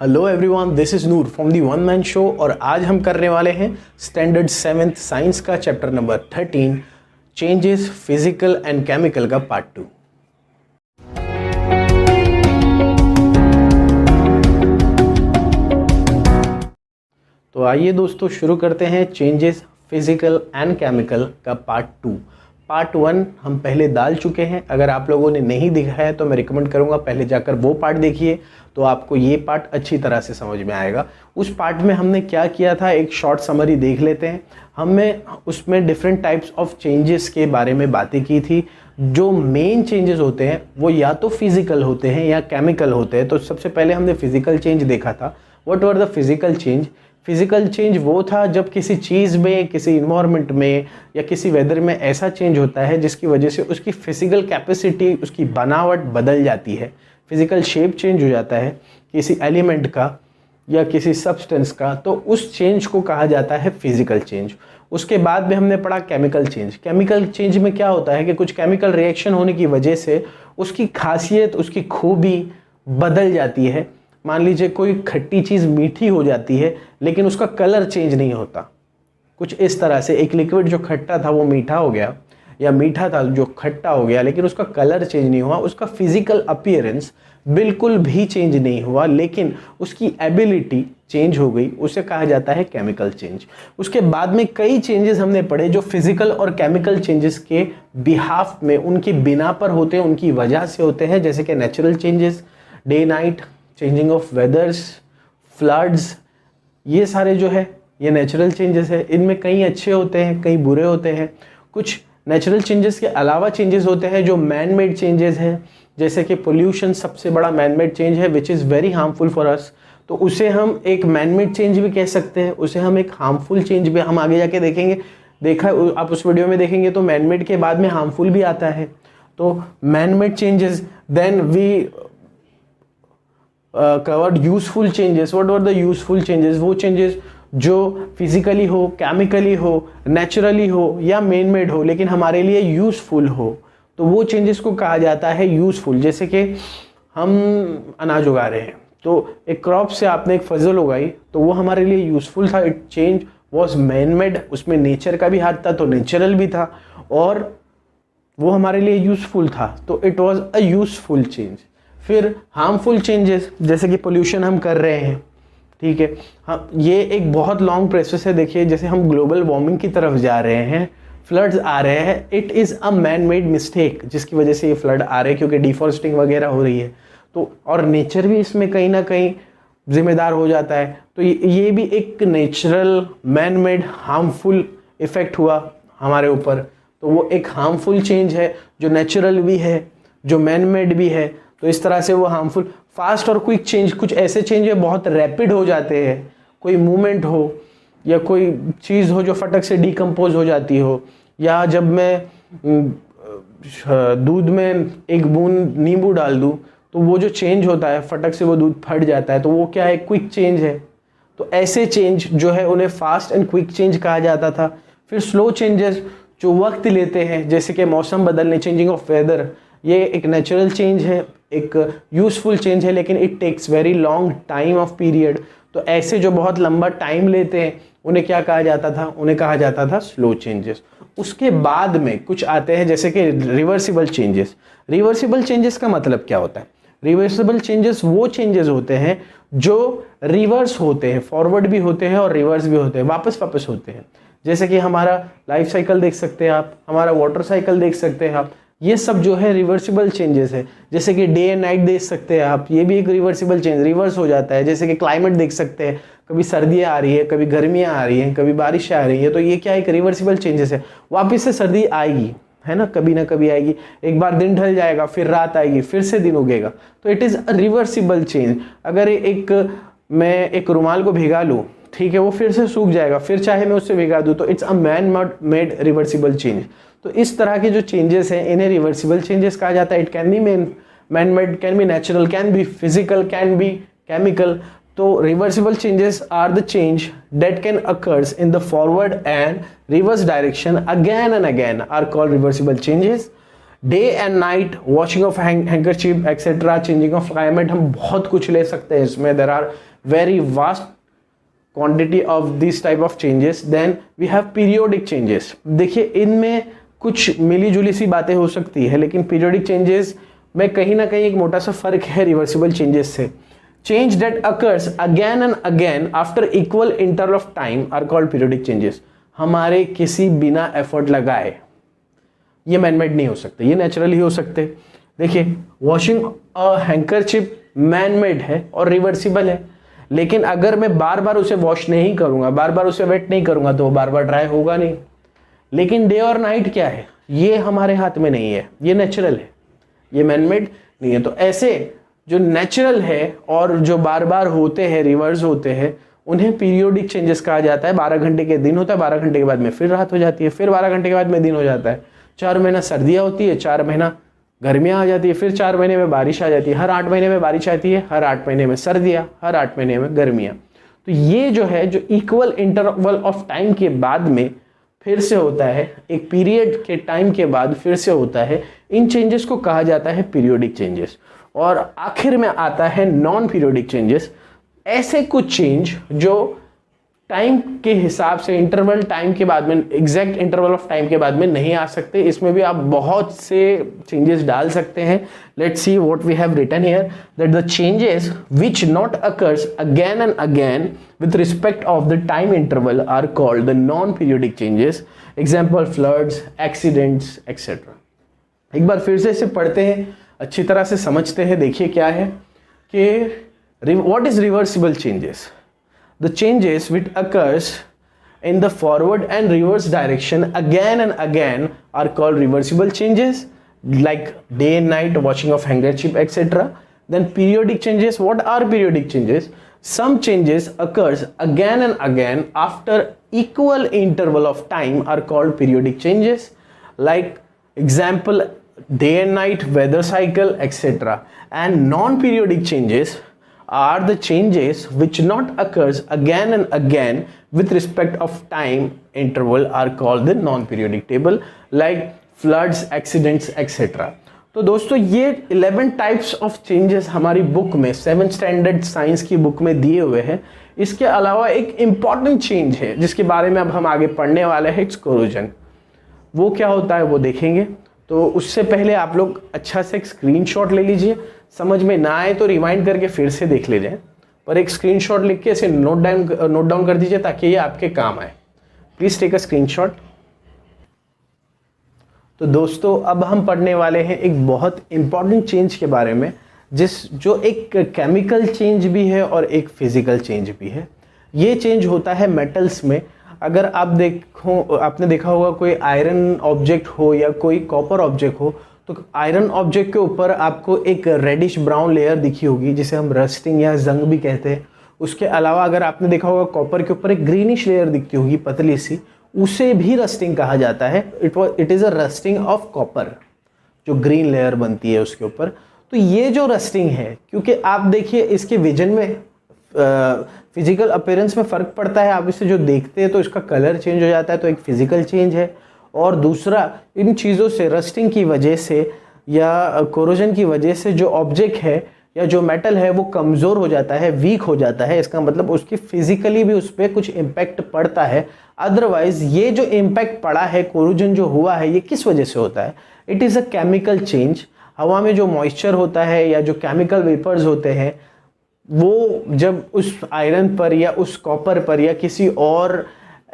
Hello everyone, this is Noor from the one man show और आज हम करने वाले हैं स्टैंडर्ड 7th साइंस का chapter number 13 changes physical and chemical का पार्ट 2। तो आइए दोस्तों शुरू करते हैं चेंजेस फिजिकल एंड केमिकल का पार्ट 2। पार्ट 1 हम पहले डाल चुके हैं। अगर आप लोगों ने नहीं देखा है तो मैं रिकमेंड करूंगा पहले जाकर वो पार्ट देखिए, तो आपको ये पार्ट अच्छी तरह से समझ में आएगा। उस पार्ट में हमने क्या किया था, एक शॉर्ट समरी देख लेते हैं। हमने उसमें डिफरेंट टाइप्स ऑफ चेंजेस के बारे में बातें की थी। जो मेन चेंजेस होते हैं वो या तो फिजिकल होते हैं या केमिकल होते हैं। तो सबसे पहले हमने फिजिकल चेंज देखा था। What were the physical change? Physical change वो था जब किसी चीज़ में, किसी इन्वायरमेंट में या किसी वेदर में ऐसा चेंज होता है जिसकी वजह से उसकी फिजिकल कैपेसिटी, उसकी बनावट बदल जाती है। फिजिकल शेप चेंज हो जाता है किसी एलिमेंट का या किसी सब्सटेंस का, तो उस चेंज को कहा जाता है फिजिकल चेंज। उसके बाद में हमने पढ़ा केमिकल चेंज। केमिकल चेंज में क्या होता है कि कुछ केमिकल रिएक्शन होने की वजह से उसकी खासियत, उसकी खूबी बदल जाती है। मान लीजिए कोई खट्टी चीज़ मीठी हो जाती है लेकिन उसका कलर चेंज नहीं होता। कुछ इस तरह से एक लिक्विड जो खट्टा था वो मीठा हो गया, या मीठा था जो खट्टा हो गया, लेकिन उसका कलर चेंज नहीं हुआ, उसका फिजिकल अपीयरेंस बिल्कुल भी चेंज नहीं हुआ, लेकिन उसकी एबिलिटी चेंज हो गई। उसे कहा जाता है केमिकल चेंज। उसके बाद में कई चेंजेस हमने पढ़े जो फिजिकल और केमिकल चेंजेस के बिहाफ में, उनकी बिना पर होते हैं, उनकी वजह से होते हैं। जैसे कि natural changes, day night, changing of वेदर्स, floods, ये सारे जो है ये नेचुरल चेंजेस है। इनमें कई अच्छे होते हैं, कई बुरे होते हैं। कुछ नेचुरल चेंजेस के अलावा चेंजेस होते हैं जो मैन मेड चेंजेस हैं। जैसे कि पोल्यूशन सबसे बड़ा मैन मेड चेंज है which is very harmful for us. तो उसे हम एक मैन मेड चेंज भी कह सकते हैं, उसे हम एक हार्मफुल चेंज भी हम आगे जाके देखेंगे। देखा आप उस वीडियो में देखेंगे तो मैन मेड के बाद में हार्मफुल भी आता है। तो man made changes, then we covered useful changes. What were the useful changes? वो चेंजेस जो फिजिकली हो, केमिकली हो, नेचुरली हो या मैन मेड हो, लेकिन हमारे लिए यूजफुल हो, तो वो चेंजेस को कहा जाता है यूजफुल। जैसे कि हम अनाज उगा रहे हैं, तो एक क्रॉप से आपने एक फसल उगाई तो वो हमारे लिए यूजफुल था। It change was man made, उसमें नेचर का भी हाथ था, तो नेचुरल भी था और वो हमारे लिए यूजफुल था, तो it was a useful change. फिर हार्मफुल चेंजेस, जैसे कि पोल्यूशन हम कर रहे हैं, ठीक है, हम ये एक बहुत लॉन्ग प्रोसेस है। देखिए जैसे हम ग्लोबल वार्मिंग की तरफ जा रहे हैं, फ्लड्स आ रहे हैं, it is a man made mistake जिसकी वजह से ये फ्लड आ रहे हैं, क्योंकि डिफॉरेस्टिंग वगैरह हो रही है। तो और नेचर भी इसमें कहीं ना कहीं जिम्मेदार हो जाता है। तो ये भी एक natural man made harmful effect हुआ हमारे ऊपर। तो वो एक हार्मफुल चेंज है जो नेचुरल भी है, जो मैन मेड भी है। तो इस तरह से वो हार्मफुल। फास्ट और क्विक चेंज, कुछ ऐसे चेंज है बहुत रैपिड हो जाते हैं। कोई मूवमेंट हो या कोई चीज़ हो जो फटक से डिकम्पोज हो जाती हो, या जब मैं दूध में एक बूंद नींबू डाल दूँ तो वो जो चेंज होता है, फटक से वो दूध फट जाता है, तो वो क्या है, क्विक चेंज है। तो ऐसे चेंज जो है उन्हें फास्ट एंड क्विक चेंज कहा जाता था। फिर स्लो चेंजेस जो वक्त लेते हैं, जैसे कि मौसम बदलने, चेंजिंग ऑफ वेदर, ये एक नेचुरल चेंज है, एक यूजफुल चेंज है, लेकिन it takes very long time of period. तो ऐसे जो बहुत लंबा टाइम लेते हैं उन्हें क्या कहा जाता था? उन्हें कहा जाता था स्लो चेंजेस। उसके बाद में कुछ आते हैं जैसे कि रिवर्सिबल चेंजेस। रिवर्सिबल चेंजेस का मतलब क्या होता है? रिवर्सिबल चेंजेस वो चेंजेस होते हैं जो रिवर्स होते हैं, फॉरवर्ड भी होते हैं और रिवर्स भी होते हैं, वापस वापस होते हैं। जैसे कि हमारा लाइफ साइकिल देख सकते हैं आप, हमारा वाटर साइकिल देख सकते हैं आप, ये सब जो है रिवर्सिबल चेंजेस है। जैसे कि डे एंड नाइट देख सकते हैं आप, ये भी एक रिवर्सिबल चेंज, रिवर्स हो जाता है। जैसे कि क्लाइमेट देख सकते हैं, कभी सर्दियाँ आ रही है, कभी गर्मियाँ आ रही हैं, कभी बारिश आ रही है, तो ये क्या एक रिवर्सिबल चेंजेस है। वापस से सर्दी आएगी, है ना, कभी ना कभी आएगी। एक बार दिन ढल जाएगा, फिर रात आएगी, फिर से दिन उगेगा, तो it is a reversible change. अगर मैं एक रुमाल को भिगा लूँ, ठीक है, वो फिर से सूख जाएगा, फिर चाहे मैं उससे भिगा दूँ, तो it's a man made reversible change. तो इस तरह के जो चेंजेस हैं इन्हें रिवर्सिबल चेंजेस कहा जाता है। It can be man made, can be natural, can be physical, can be chemical. तो reversible changes are the change that can occurs in the forward and reverse direction again and again are called reversible changes. Day and night, washing of handkerchief etcetera, changing of climate, हम बहुत कुछ ले सकते हैं इसमें. There are very vast quantity of this type of changes. Then we have periodic changes. देखिए इनमें कुछ मिली जुली सी बातें हो सकती है, लेकिन पीरियोडिक चेंजेस में कहीं ना कहीं एक मोटा सा फर्क है रिवर्सिबल चेंजेस से. Change that occurs again and again after equal interval of time are called periodic changes. हमारे किसी बिना एफर्ट लगाए, ये मैनमेड नहीं हो सकते, ये नेचुरली हो सकते. देखिए वॉशिंग अ हैंकरचीफ मैनमेड है और रिवर्सिबल है, लेकिन अगर मैं बार बार उसे वॉश नहीं करूंगा, बार बार उसे वेट नहीं करूंगा, तो वो बार बार ड्राई होगा नहीं. लेकिन डे और नाइट क्या है, ये हमारे हाथ में नहीं है, ये नेचुरल है, ये मैनमेड नहीं है. तो ऐसे जो नेचुरल है और जो बार बार होते हैं, रिवर्स होते हैं, उन्हें पीरियोडिक चेंजेस कहा जाता है. 12 घंटे के दिन होता है, 12 घंटे के बाद में फिर रात हो जाती है, फिर 12 घंटे के बाद में दिन हो जाता है. 4 महीना सर्दियाँ होती है, 4 महीना गर्मियाँ आ जाती है, फिर 4 महीने में बारिश आ जाती है, हर 8 महीने में बारिश आती है, हर 8 महीने में सर्दियाँ, हर 8 महीने में गर्मियाँ. तो ये जो है, जो इक्वल इंटरवल ऑफ टाइम के बाद में फिर से होता है, एक पीरियड के टाइम के बाद फिर से होता है, इन चेंजेस को कहा जाता है पीरियोडिक चेंजेस. और आखिर में आता है नॉन पीरियोडिक चेंजेस. ऐसे कुछ चेंज जो टाइम के हिसाब से इंटरवल टाइम के बाद में, एग्जैक्ट इंटरवल ऑफ टाइम के बाद में नहीं आ सकते. इसमें भी आप बहुत से चेंजेस डाल सकते हैं. Let's see what we have written here, that the changes which not occurs again and again with respect of the time interval are called the non-periodic changes. Example floods, accidents, etc. एक बार फिर से इसे पढ़ते हैं, अच्छी तरह से समझते हैं. देखिए क्या है कि what is reversible changes? The changes which occurs in the forward and reverse direction again and again are called reversible changes, like day and night, washing of handkerchief, etc. Then periodic changes. What are periodic changes? Some changes occurs again and again after equal interval of time are called periodic changes, like example day and night, weather cycle, etc. And non-periodic changes are the changes which not occurs again and again with respect of time interval are called the non-periodic table, like floods, accidents, etc. तो दोस्तों ये 11 types of changes हमारी book में 7th standard science की book में दिए हुए हैं. इसके अलावा एक इम्पॉर्टेंट चेंज है जिसके बारे में अब हम आगे पढ़ने वाले हैं, इट्स कोरोजन. वो क्या होता है वो देखेंगे. तो उससे पहले आप लोग अच्छा से एक स्क्रीनशॉट ले लीजिए. समझ में ना आए तो रिवाइंड करके फिर से देख लीजिए, पर एक स्क्रीनशॉट लिख के इसे नोट डाउन कर दीजिए ताकि ये आपके काम आए. Please take a screenshot. तो दोस्तों अब हम पढ़ने वाले हैं एक बहुत इंपॉर्टेंट चेंज के बारे में, जो एक केमिकल चेंज भी है और एक फिजिकल चेंज भी है. ये चेंज होता है मेटल्स में. अगर आपने देखा होगा कोई आयरन ऑब्जेक्ट हो या कोई कॉपर ऑब्जेक्ट हो, तो आयरन ऑब्जेक्ट के ऊपर आपको एक रेडिश ब्राउन लेयर दिखी होगी जिसे हम रस्टिंग या जंग भी कहते हैं. उसके अलावा अगर आपने देखा होगा कॉपर के ऊपर एक ग्रीनिश लेयर दिखती होगी पतली सी, उसे भी रस्टिंग कहा जाता है. It is a rusting of copper, जो ग्रीन लेयर बनती है उसके ऊपर. तो ये जो रस्टिंग है, क्योंकि आप देखिए इसके विजन में, फिजिकल अपीयरेंस में फ़र्क पड़ता है. आप इसे जो देखते हैं तो इसका कलर चेंज हो जाता है, तो एक फिजिकल चेंज है. और दूसरा, इन चीज़ों से, रस्टिंग की वजह से या कोरोजन की वजह से जो ऑब्जेक्ट है या जो मेटल है वो कमज़ोर हो जाता है, वीक हो जाता है. इसका मतलब उसकी फिजिकली भी उस पर कुछ इम्पैक्ट पड़ता है. अदरवाइज ये जो इम्पैक्ट पड़ा है, कोरोजन जो हुआ है, ये किस वजह से होता है? It is a chemical change. हवा में जो मॉइस्चर होता है या जो केमिकल वेपर्स होते हैं, वो जब उस आयरन पर या उस कॉपर पर या किसी और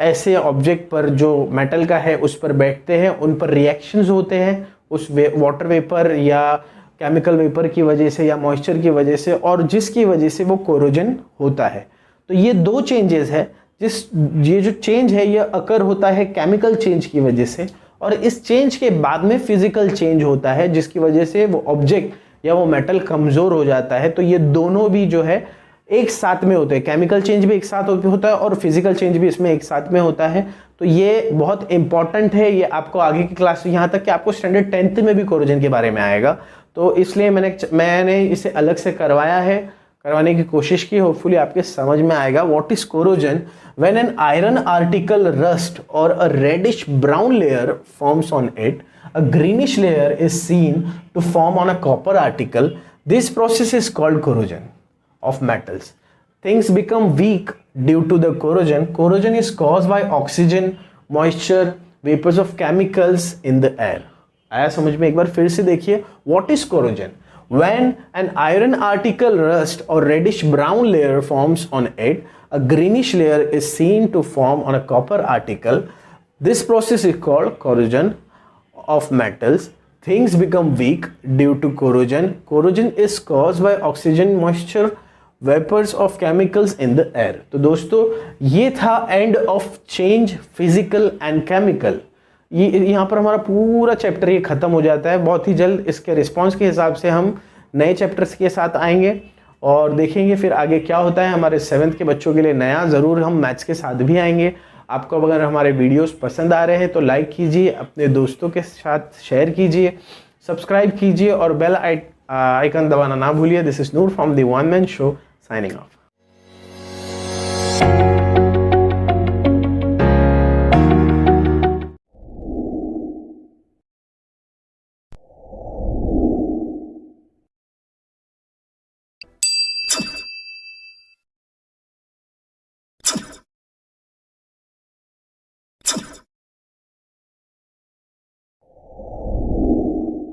ऐसे ऑब्जेक्ट पर जो मेटल का है उस पर बैठते हैं, उन पर रिएक्शंस होते हैं उस वाटर वेपर या केमिकल वेपर की वजह से या मॉइस्चर की वजह से, और जिसकी वजह से वो कोरोजन होता है. तो ये दो चेंजेस है. ये जो चेंज है ये अकर होता है केमिकल चेंज की वजह से, और इस चेंज के बाद में फिजिकल चेंज होता है जिसकी वजह से वो ऑब्जेक्ट या वो मेटल कमज़ोर हो जाता है. तो ये दोनों भी जो है एक साथ में होते हैं. केमिकल चेंज भी एक साथ होता है और फिजिकल चेंज भी इसमें एक साथ में होता है. तो ये बहुत इंपॉर्टेंट है. ये आपको आगे की क्लास, यहाँ तक कि आपको स्टैंडर्ड 10th में भी कोरोजन के बारे में आएगा. तो इसलिए मैंने इसे अलग से करवाने की कोशिश की. होपफुली आपके समझ में आएगा. What is corrosion? When an iron article rust और a reddish brown layer forms on it, a greenish layer is seen to form on a copper article. This process is called corrosion of metals. Things become weak due to the corrosion. Corrosion is caused by oxygen, moisture, vapors of chemicals in the air. आया समझ में? एक बार फिर से देखिए. What is corrosion? When an iron article rust or reddish brown layer forms on it, a greenish layer is seen to form on a copper article. This process is called corrosion of metals. Things become weak due to corrosion. Corrosion is caused by oxygen, moisture, vapors of chemicals in the air. तो दोस्तों ये था end of change physical and chemical. ये यहाँ पर हमारा पूरा chapter ये खत्म हो जाता है. बहुत ही जल्द इसके रिस्पॉन्स के हिसाब से हम नए चैप्टर्स के साथ आएंगे और देखेंगे फिर आगे क्या होता है. हमारे 7th के बच्चों के लिए नया ज़रूर हम मैथ्स के साथ भी आएंगे. आपको अगर हमारे वीडियोस पसंद आ रहे हैं तो लाइक कीजिए, अपने दोस्तों के साथ शेयर कीजिए, सब्सक्राइब कीजिए और बेल आइकन दबाना ना भूलिए. This is Noor from the one man show, signing off.